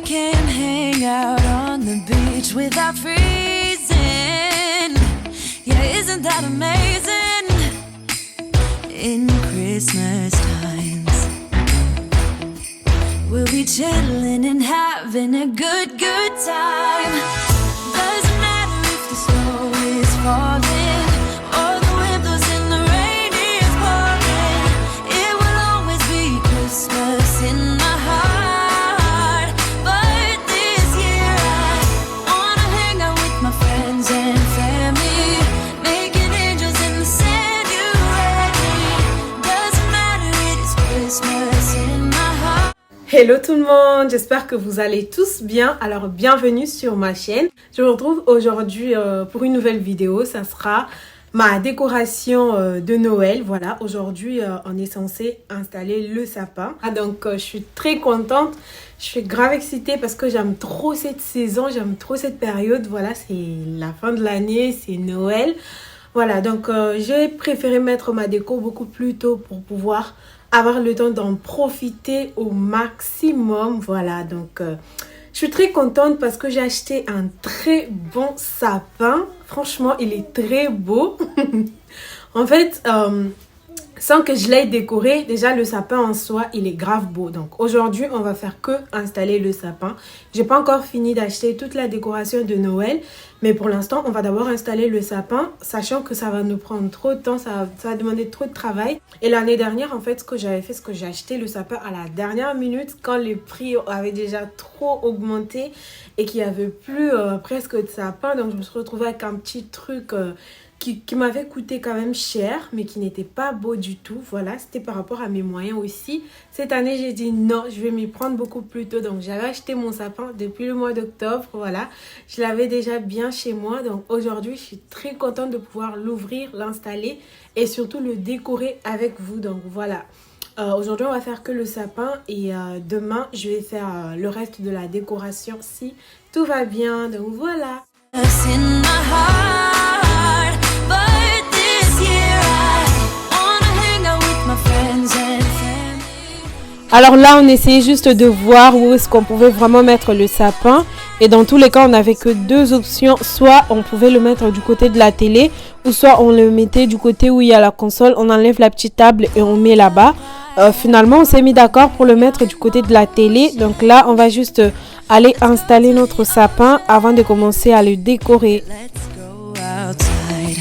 can hang out on the beach without freezing. Yeah, isn't that amazing? In Christmas times, we'll be chilling and having a good time. Doesn't matter if the snow is falling or the wind blows and the rain is pouring. It will always be Christmas in my heart. But this year I wanna hang out with my friends and family, making angels in the sand. You ready? Doesn't matter, it is Christmas in my heart. Hello tout le monde, j'espère que vous allez tous bien. Alors bienvenue sur ma chaîne. Je vous retrouve aujourd'hui pour une nouvelle vidéo. Ça sera ma décoration de Noël. Voilà, aujourd'hui on est censé installer le sapin. Donc je suis très contente. Je suis grave excitée parce que j'aime trop cette saison, j'aime trop cette période. Voilà, c'est la fin de l'année, c'est Noël. Voilà, donc j'ai préféré mettre ma déco beaucoup plus tôt pour pouvoir avoir le temps d'en profiter au maximum. Voilà, donc je suis très contente parce que j'ai acheté un très bon sapin. Franchement, il est très beau. En fait, sans que je l'aie décoré, déjà le sapin en soi, il est grave beau. Donc aujourd'hui, on va faire que installer le sapin. J'ai pas encore fini d'acheter toute la décoration de Noël. Mais pour l'instant, on va d'abord installer le sapin, sachant que ça va nous prendre trop de temps, ça va demander trop de travail. Et l'année dernière, en fait, ce que j'avais fait, c'est que j'ai acheté le sapin à la dernière minute, quand les prix avaient déjà trop augmenté et qu'il n'y avait plus presque de sapin. Donc je me suis retrouvée avec un petit truc qui m'avait coûté quand même cher, mais qui n'était pas beau du tout. Voilà, c'était par rapport à mes moyens aussi. Cette année, j'ai dit non, je vais m'y prendre beaucoup plus tôt. Donc, j'avais acheté mon sapin depuis le mois d'octobre. Voilà, je l'avais déjà bien chez moi. Donc, aujourd'hui, je suis très contente de pouvoir l'ouvrir, l'installer et surtout le décorer avec vous. Donc, voilà. Aujourd'hui, on va faire que le sapin et demain, je vais faire le reste de la décoration si tout va bien. Donc, voilà. In my heart, but this year I wanna hang out with my friends and family. Alors là, on essayait juste de voir où est-ce qu'on pouvait vraiment mettre le sapin. Et dans tous les cas, on n'avait que deux options. Soit on pouvait le mettre du côté de la télé, ou soit on le mettait du côté où il y a la console. On enlève la petite table et on met là-bas. Finalement, on s'est mis d'accord pour le mettre du côté de la télé. Donc là, on va juste aller installer notre sapin avant de commencer à le décorer. Let's go outside.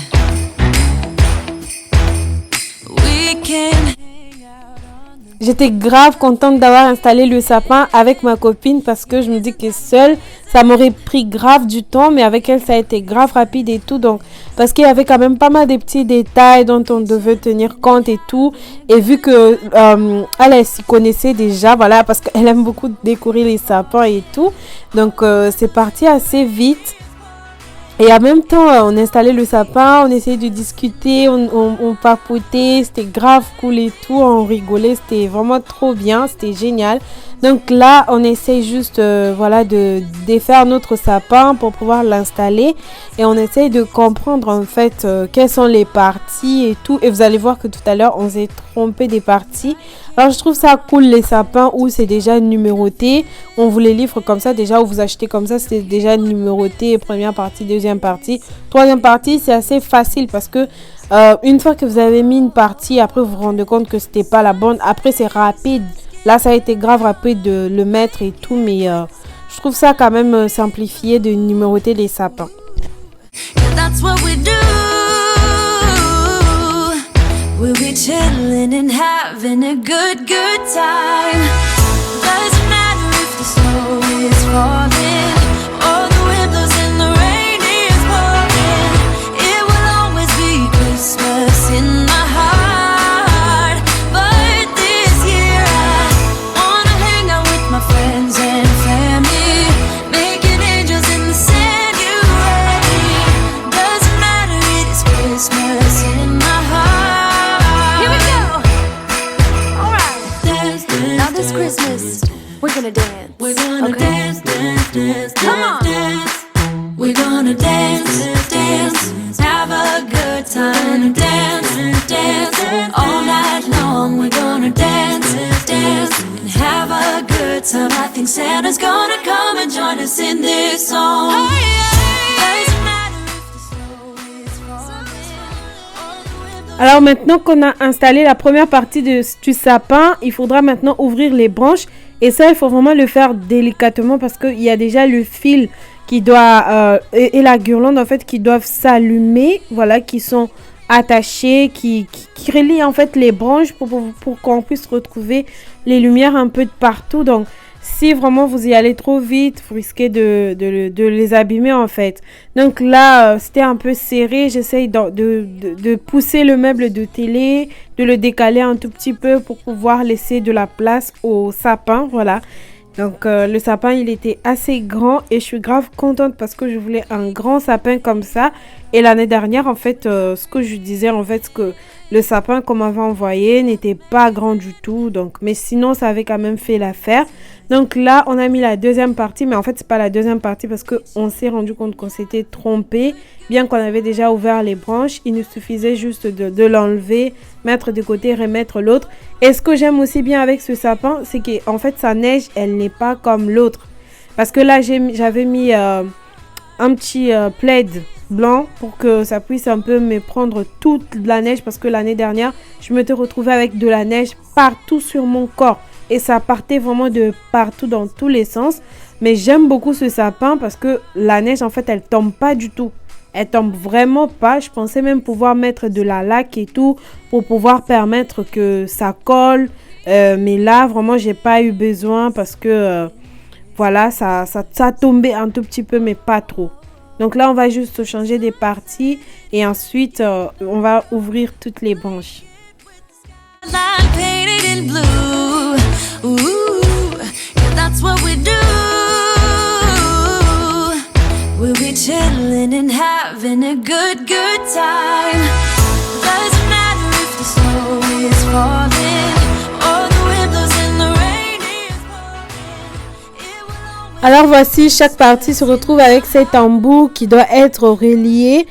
We can hang out on the J'étais grave contente d'avoir installé le sapin avec ma copine parce que je me dis que seule, ça m'aurait pris grave du temps, mais avec elle, ça a été grave rapide et tout. Donc, parce qu'il y avait quand même pas mal de petits détails dont on devait tenir compte et tout. Et vu que elle s'y connaissait déjà, voilà, parce qu'elle aime beaucoup décorer les sapins et tout. Donc, c'est parti assez vite. Et en même temps, on installait le sapin, on essayait de discuter, on papotait, c'était grave cool et tout, on rigolait, c'était vraiment trop bien, c'était génial. Donc là, on essaye juste voilà, de défaire notre sapin pour pouvoir l'installer et on essaye de comprendre en fait quelles sont les parties et tout. Et vous allez voir que tout à l'heure, on s'est trompé des parties. Alors je trouve ça cool les sapins où c'est déjà numéroté. On vous les livre comme ça déjà, où vous achetez comme ça, c'est déjà numéroté. Première partie, deuxième partie, troisième partie, c'est assez facile parce que une fois que vous avez mis une partie, après vous vous rendez compte que c'était pas la bonne. Après c'est rapide. Là ça a été grave rapide de le mettre et tout, mais je trouve ça quand même simplifié de numéroter les sapins. That's what we do. We'll be chilling and having a good time. Doesn't matter if the snow is falling or the wind blows and the rain is pouring. It will always be Christmas in my heart. But this year I wanna hang out with my friends and family, making angels in the sand. You ready? Doesn't matter, it is Christmas in my heart. Here we go. All right. Dance, dance, now this Christmas, we're gonna dance. We're gonna dance, dance, dance, come on. Dance. We're gonna dance, dance, have a good time. Dance, dance, all night long. We're gonna dance, dance, and have a a good time. I think Santa's gonna come and join us in this song. Doesn't matter if the snow is falling or the windows. Alors maintenant qu'on a installé la première partie du sapin, il faudra maintenant ouvrir les branches. Et ça, il faut vraiment le faire délicatement parce qu'il y a déjà le fil qui doit et la guirlande en fait qui doivent s'allumer, voilà, qui sont attachés, qui relient en fait les branches pour qu'on puisse retrouver les lumières un peu de partout. Donc si vraiment vous y allez trop vite, vous risquez de les abîmer en fait. Donc là, c'était un peu serré. J'essaye de pousser le meuble de télé, de le décaler un tout petit peu pour pouvoir laisser de la place au sapin, voilà. Donc le sapin il était assez grand et je suis grave contente parce que je voulais un grand sapin comme ça. Et l'année dernière en fait ce que je disais en fait que le sapin qu'on m'avait envoyé n'était pas grand du tout, donc mais sinon ça avait quand même fait l'affaire. Donc là on a mis la deuxième partie, mais en fait c'est pas la deuxième partie parce que on s'est rendu compte qu'on s'était trompé. Bien qu'on avait déjà ouvert les branches, il nous suffisait juste de l'enlever, mettre de côté, remettre l'autre. Et ce que j'aime aussi bien avec ce sapin, c'est qu'en fait sa neige elle n'est pas comme l'autre, parce que là j'avais mis un petit plaid blanc pour que ça puisse un peu me prendre toute la neige, parce que l'année dernière je m'étais retrouvée avec de la neige partout sur mon corps et ça partait vraiment de partout dans tous les sens. Mais j'aime beaucoup ce sapin parce que la neige en fait elle tombe pas du tout, elle tombe vraiment pas. Je pensais même pouvoir mettre de la laque et tout pour pouvoir permettre que ça colle, mais là vraiment j'ai pas eu besoin parce que voilà, ça tombait un tout petit peu mais pas trop. Donc là, on va juste changer des parties et ensuite, on va ouvrir toutes les branches. Line painted in blue. Ooh, yeah, that's what we do. We'll be chilling and having a good time. Doesn't matter if the snow is falling or the wind blows and the rain is pouring. It will always. Alors voici, chaque partie se retrouve avec cet embout qui doit être relié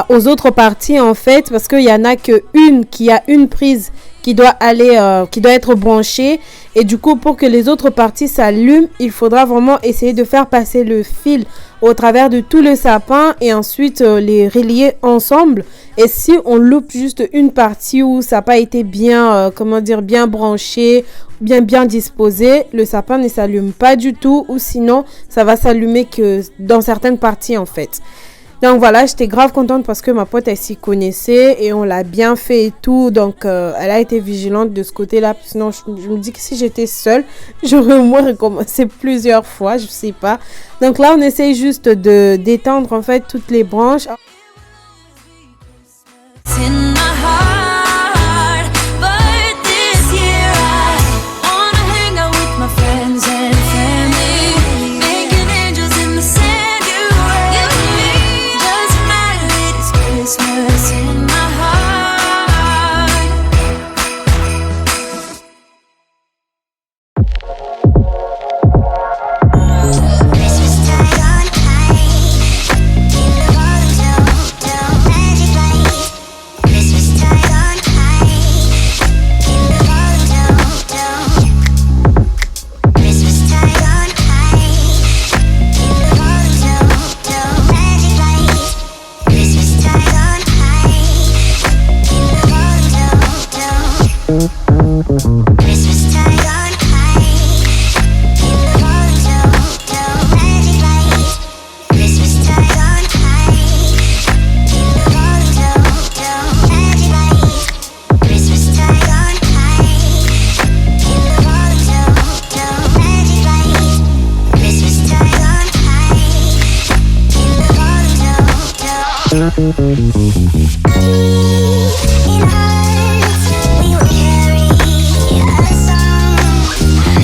aux autres parties en fait, parce qu'il y en a qu'une qui a une prise qui doit être branchée, et du coup pour que les autres parties s'allument, il faudra vraiment essayer de faire passer le fil au travers de tout le sapin et ensuite les relier ensemble. Et si on loupe juste une partie où ça n'a pas été bien bien branché, bien disposé, le sapin ne s'allume pas du tout, ou sinon ça va s'allumer que dans certaines parties en fait. Donc voilà, j'étais grave contente parce que ma pote elle s'y connaissait et on l'a bien fait et tout. Donc elle a été vigilante de ce côté-là. Sinon je me dis que si j'étais seule, j'aurais au moins recommencé plusieurs fois, je sais pas. Donc là on essaye juste de d'étendre en fait toutes les branches. It's in my heart, but this year I wanna hang out with my friends and family, making angels in the sand. You and me, doesn't matter, it is Christmas in my heart. Christmas tide on high, in the bottom, don't magic light. Christmas tide on high, in the bottom, Christmas tide on high, in the bottom, magic light. Christmas tide on high, in the bottom, Christmas tide on high, in the bottom, magic light. Christmas tide on high, in the bottom, magic light. Christmas tide on high, in the bottom, magic light. Christmas tide on high, in the bottom. In hearts we will carry a song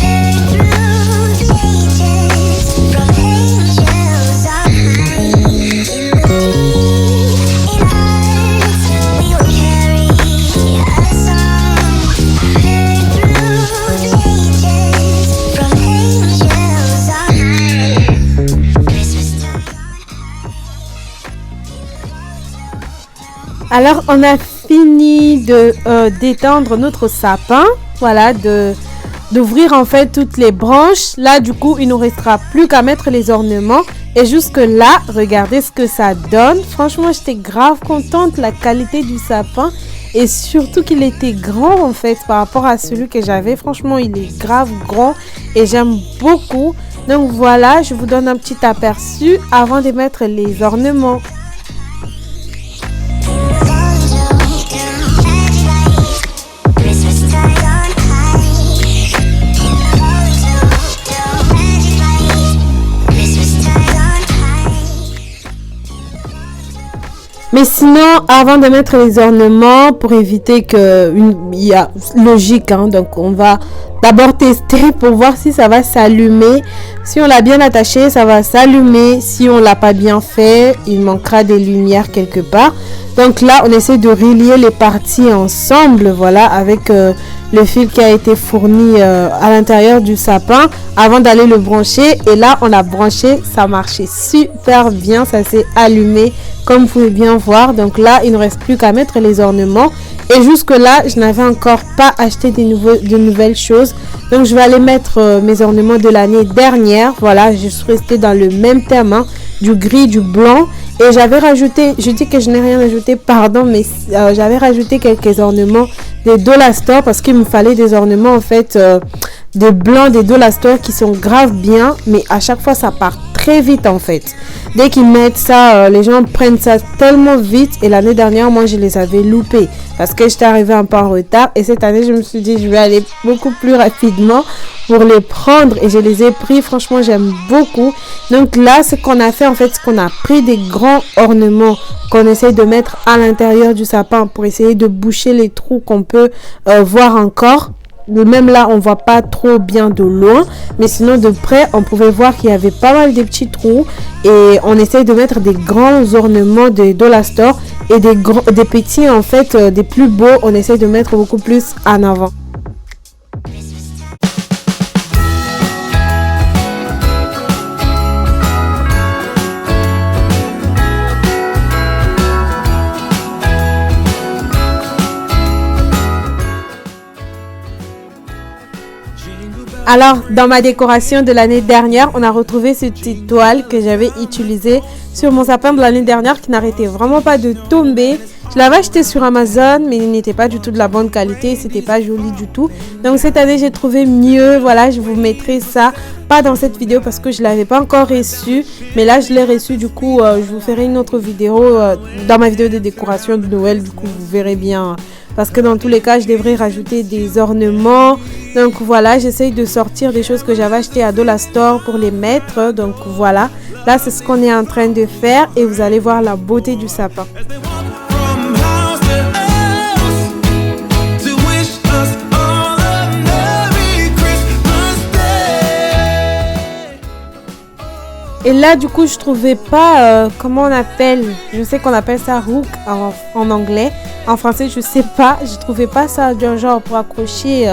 heard through the ages from angels on high. In hearts we will carry a song heard through the ages from angels on high. Christmas time on high. Alors on a fini de d'étendre notre sapin, voilà, de d'ouvrir en fait toutes les branches. Là, du coup, il nous restera plus qu'à mettre les ornements. Et jusque là, regardez ce que ça donne. Franchement, j'étais grave contente de la qualité du sapin. Et surtout qu'il était grand en fait par rapport à celui que j'avais. Franchement, il est grave grand et j'aime beaucoup. Donc voilà, je vous donne un petit aperçu avant de mettre les ornements. Mais sinon, avant de mettre les ornements, pour éviter que il y a logique, hein, donc on va d'abord tester pour voir si ça va s'allumer. Si on l'a bien attaché, ça va s'allumer. Si on l'a pas bien fait, il manquera des lumières quelque part. Donc là, on essaie de relier les parties ensemble, voilà, avec le fil qui a été fourni à l'intérieur du sapin avant d'aller le brancher. Et là, on a branché, ça marchait super bien, ça s'est allumé comme vous pouvez bien voir. Donc là, il ne reste plus qu'à mettre les ornements. Et jusque là, je n'avais encore pas acheté de nouvelles choses. Donc je vais aller mettre mes ornements de l'année dernière. Voilà, je suis restée dans le même thème, hein, du gris, du blanc. Et j'avais rajouté, je dis que je n'ai rien ajouté, pardon, mais j'avais rajouté quelques ornements des Dollar Store parce qu'il me fallait des ornements en fait des blancs des Dollar Store qui sont grave bien, mais à chaque fois ça part très vite en fait. Dès qu'ils mettent ça, les gens prennent ça tellement vite. Et l'année dernière, moi je les avais loupés parce que j'étais arrivée un peu en retard. Et cette année, je me suis dit je vais aller beaucoup plus rapidement pour les prendre. Et je les ai pris, franchement j'aime beaucoup. Donc là, ce qu'on a fait en fait, c'est qu'on a pris des grands ornements qu'on essaie de mettre à l'intérieur du sapin pour essayer de boucher les trous qu'on peut voir encore. Même là, on voit pas trop bien de loin, mais sinon de près, on pouvait voir qu'il y avait pas mal de petits trous. Et on essaye de mettre des grands ornements de Dollar Store et des petits en fait, des plus beaux, on essaye de mettre beaucoup plus en avant. Alors, dans ma décoration de l'année dernière, on a retrouvé cette étoile que j'avais utilisée sur mon sapin de l'année dernière qui n'arrêtait vraiment pas de tomber. Je l'avais acheté sur Amazon, mais il n'était pas du tout de la bonne qualité, c'était pas joli du tout. Donc cette année, j'ai trouvé mieux. Voilà, je vous mettrai ça, pas dans cette vidéo parce que je l'avais pas encore reçu, mais là je l'ai reçu. Du coup, je vous ferai une autre vidéo dans ma vidéo de décoration de Noël. Du coup, vous verrez bien. Parce que dans tous les cas, je devrais rajouter des ornements. Donc voilà, j'essaye de sortir des choses que j'avais achetées à Dollar Store pour les mettre. Donc voilà, là c'est ce qu'on est en train de faire. Et vous allez voir la beauté du sapin. Et là, du coup, je trouvais pas, comment on appelle, je sais qu'on appelle ça hook en anglais. En français, je sais pas, je trouvais pas ça d'un genre pour accrocher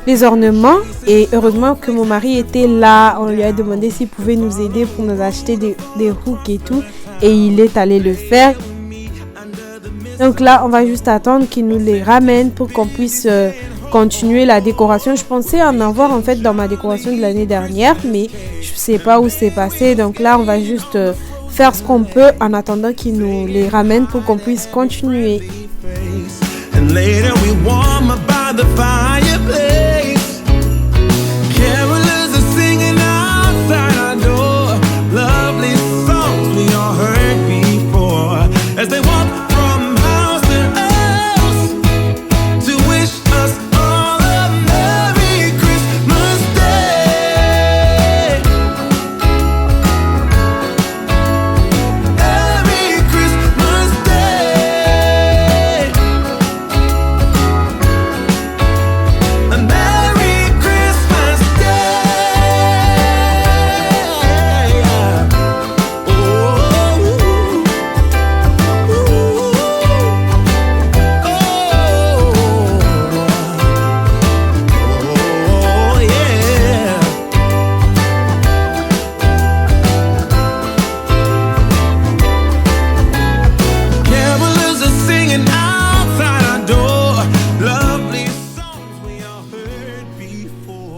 les ornements. Et heureusement que mon mari était là. On lui a demandé s'il pouvait nous aider pour nous acheter des hooks et tout. Et il est allé le faire. Donc là, on va juste attendre qu'il nous les ramène pour qu'on puisse continuer la décoration. Je pensais en avoir en fait dans ma décoration de l'année dernière, mais je sais pas où c'est passé. Donc là, on va juste faire ce qu'on peut en attendant qu'il nous les ramène pour qu'on puisse continuer. Merry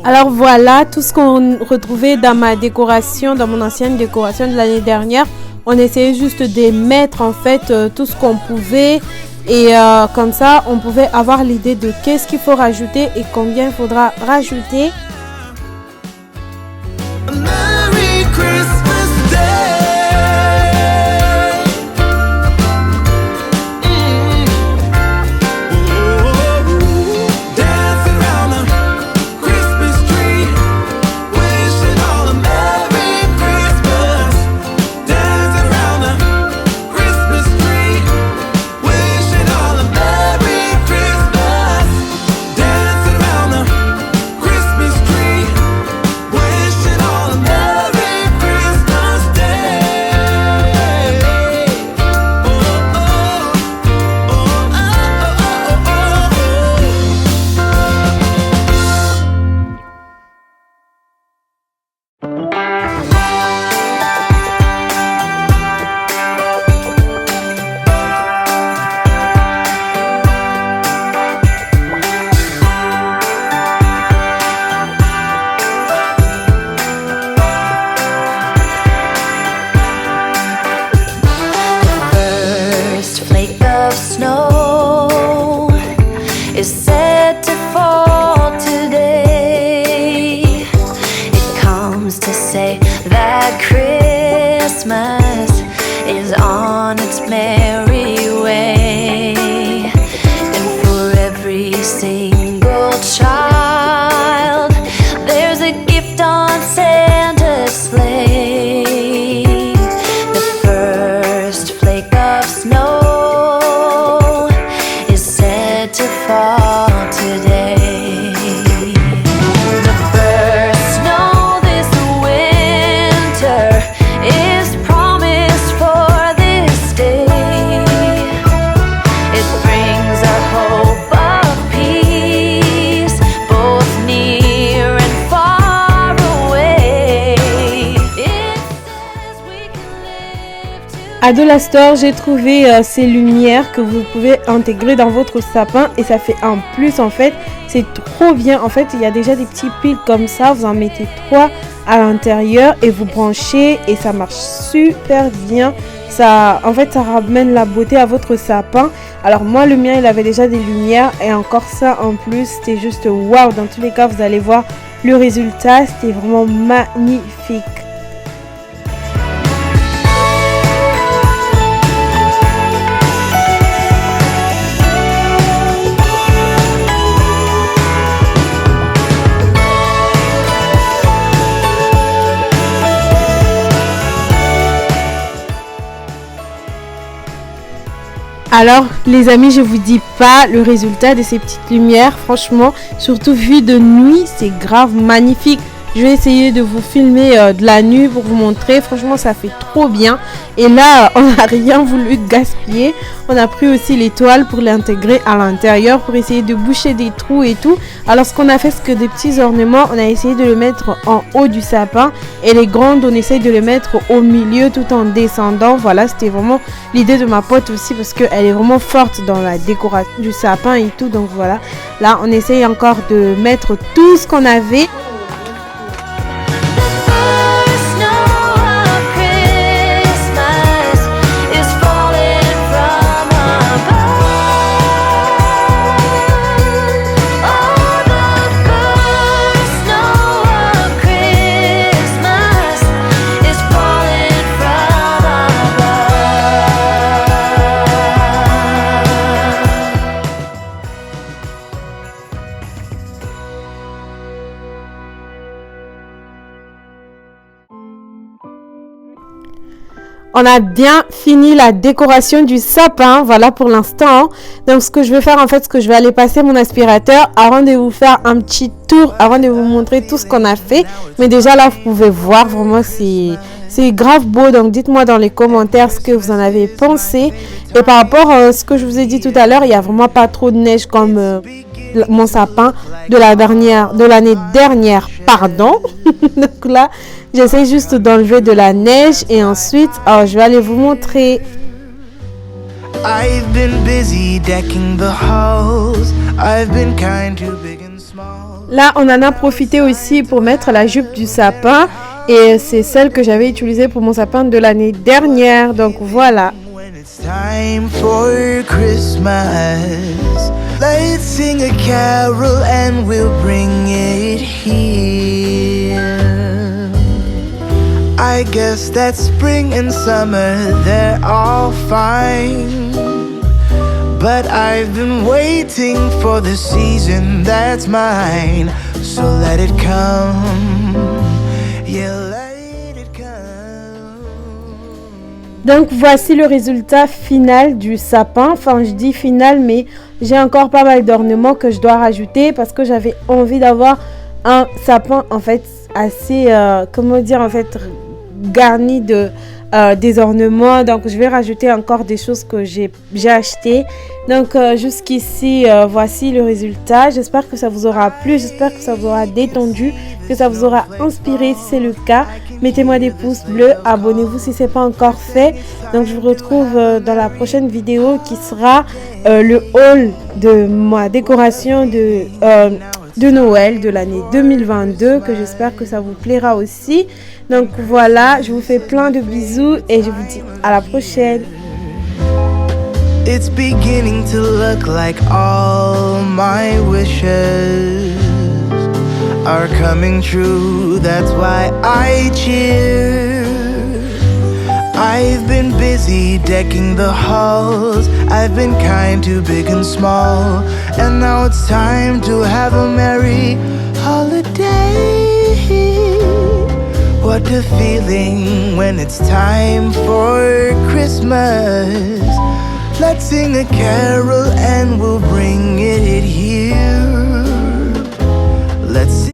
Alors voilà, tout ce qu'on retrouvait dans ma décoration, dans mon ancienne décoration de l'année dernière, on essayait juste de mettre en fait tout ce qu'on pouvait et comme ça on pouvait avoir l'idée de qu'est-ce qu'il faut rajouter et combien il faudra rajouter. À Dollarstore, j'ai trouvé ces lumières que vous pouvez intégrer dans votre sapin et ça fait un plus en fait, c'est trop bien. En fait, il y a déjà des petits piles comme ça, vous en mettez 3 à l'intérieur et vous branchez et ça marche super bien. Ça, en fait, ça ramène la beauté à votre sapin. Alors moi, le mien, il avait déjà des lumières et encore ça en plus, c'était juste waouh. Dans tous les cas, vous allez voir le résultat, c'était vraiment magnifique. Alors les amis, je vous dis pas le résultat de ces petites lumières, franchement, surtout vu de nuit, c'est grave magnifique. Je vais essayer de vous filmer de la nuit pour vous montrer, franchement ça fait trop bien. Et là on n'a rien voulu gaspiller, on a pris aussi les toiles pour l'intégrer à l'intérieur pour essayer de boucher des trous et tout. Alors ce qu'on a fait, c'est que des petits ornements, on a essayé de le mettre en haut du sapin et les grandes on essaye de les mettre au milieu tout en descendant. Voilà, c'était vraiment l'idée de ma pote aussi parce qu'elle est vraiment forte dans la décoration du sapin et tout. Donc voilà, là on essaye encore de mettre tout ce qu'on avait. On a bien fini la décoration du sapin, voilà pour l'instant. Donc ce que je vais faire en fait, c'est que je vais aller passer mon aspirateur avant de vous faire un petit tour, avant de vous montrer tout ce qu'on a fait. Mais déjà là, vous pouvez voir, vraiment c'est grave beau. Donc dites-moi dans les commentaires ce que vous en avez pensé. Et par rapport à ce que je vous ai dit tout à l'heure, il n'y a vraiment pas trop de neige comme mon sapin de l'année dernière, pardon. Donc là, j'essaie juste d'enlever de la neige et ensuite, je vais aller vous montrer. I've been busy decking the halls. I've been kind to big and small. Là, on en a profité aussi pour mettre la jupe du sapin. Et c'est celle que j'avais utilisée pour mon sapin de l'année dernière. Donc voilà. It's time for Christmas. Let's sing a carol and we'll bring it here. I guess that spring and summer, they're all fine. But I've been waiting for the season that's mine. So let it come. Yeah, let it come. Donc voici le résultat final du sapin. Enfin, je dis final, mais j'ai encore pas mal d'ornements que je dois rajouter parce que j'avais envie d'avoir un sapin en fait assez, comment dire, en fait garni de des ornements. Donc je vais rajouter encore des choses que j'ai achetées. Donc jusqu'ici voici le résultat. J'espère que ça vous aura plu, j'espère que ça vous aura détendu, que ça vous aura inspiré. Si c'est le cas, mettez-moi des pouces bleus, abonnez-vous si c'est pas encore fait. Donc je vous retrouve dans la prochaine vidéo qui sera le haul de ma décoration de Noël de l'année 2022, que j'espère que ça vous plaira aussi. Donc voilà, je vous fais plein de bisous et je vous dis à la prochaine. It's beginning to look like all my wishes are coming true. That's why I cheer. I've been busy decking the halls. I've been kind to big and small. And now it's time to have a merry holiday. What a feeling when it's time for Christmas. Let's sing a carol and we'll bring it here.